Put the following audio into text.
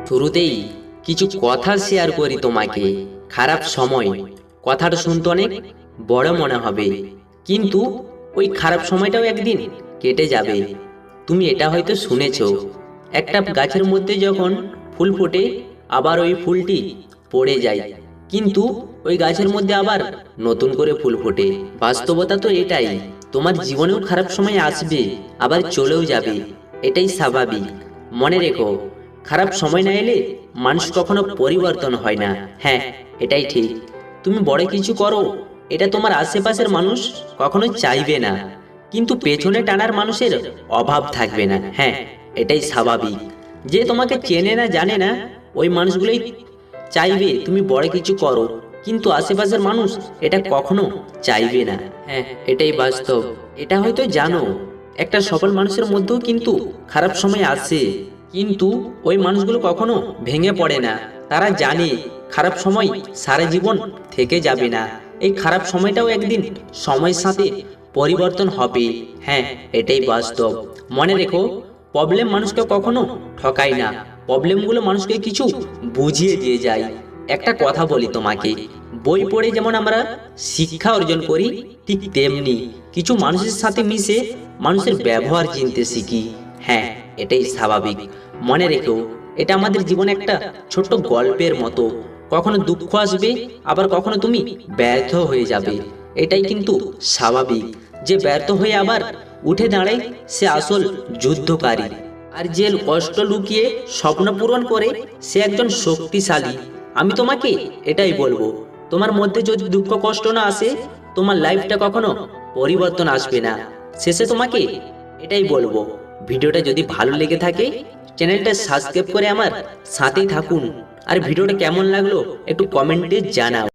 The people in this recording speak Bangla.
শুরুতেই কিছু কথা শেয়ার করি তোমাকে। খারাপ সময় কথাটা শুনতে অনেক বড় মনে হবে, কিন্তু ওই খারাপ সময়টাও একদিন কেটে যাবে। তুমি এটা হয়তো শুনেছো, একটা গাছের মধ্যে যখন ফুল ফোটে আবার ওই ফুলটি পড়ে যায়, কিন্তু ওই গাছের মধ্যে আবার নতুন করে ফুল ফোটে। বাস্তবতা তো এটাই, তোমার জীবনেও খারাপ সময় আসবে আবার চলেও যাবে, এটাই স্বাভাবিক। মনে রেখো, খারাপ সময় না এলে মানুষ কখনো পরিবর্তন হয় না। হ্যাঁ, এটাই ঠিক। তুমি বড় কিছু করো, এটা তোমার আশেপাশের মানুষ কখনো চাইবে না, কিন্তু পেছনে টানার মানুষের অভাব থাকবে না। হ্যাঁ, এটাই স্বাভাবিক। যে তোমাকে চেনে না জানে না, ওই মানুষগুলোই চাইবে তুমি বড় কিছু করো, কিন্তু আশেপাশের মানুষ এটা কখনো চাইবে না। হ্যাঁ, এটাই বাস্তব। এটা হয়তো জানো, একটা সফল মানুষের মধ্যেও কিন্তু খারাপ সময় আসে, কিন্তু ওই মানুষগুলো কখনো ভেঙে পড়ে না। তারা জানে খারাপ সময় সারা জীবন থেকে যাবে না, এই খারাপ সময়টাও একদিন সময়ের সাথে পরিবর্তন হবে। হ্যাঁ, এটাই বাস্তব। মনে রেখো, প্রবলেম মানুষকে কখনো ঠকায় না, প্রবলেমগুলো মানুষকে কিছু বুঝিয়ে দিয়ে যায়। একটা কথা বলি তোমাকে, বই পড়ে যেমন আমরা শিক্ষা অর্জন করি, ঠিক তেমনি কিছু মানুষের সাথে মিশে মানুষের ব্যবহার চিনতে শিখি। হ্যাঁ, এটাই স্বাভাবিক। মনে রেখো, এটা আমাদের জীবনে একটা ছোট্ট গল্পের মতো। কখনো দুঃখ আসবে, আবার কখনো তুমি ব্যর্থ হয়ে যাবে, এটাই কিন্তু স্বাভাবিক। যে ব্যর্থ হয়ে আবার উঠে দাঁড়ায় সে আসল যুদ্ধকারী, আর যে কষ্ট লুকিয়ে স্বপ্ন পূরণ করে সে একজন শক্তিশালী। আমি তোমাকে এটাই বলবো, তোমার মধ্যে যদি দুঃখ কষ্ট না আসে, তোমার লাইফটা কখনো পরিবর্তন আসবে না। শেষে তোমাকে এটাই বলবো, ভিডিওটা যদি ভালো লেগে থাকে চ্যানেলটা সাবস্ক্রাইব করে আমার সাথেই থাকুন। আর ভিডিওটা কেমন লাগলো একটু কমেন্টে জানাও।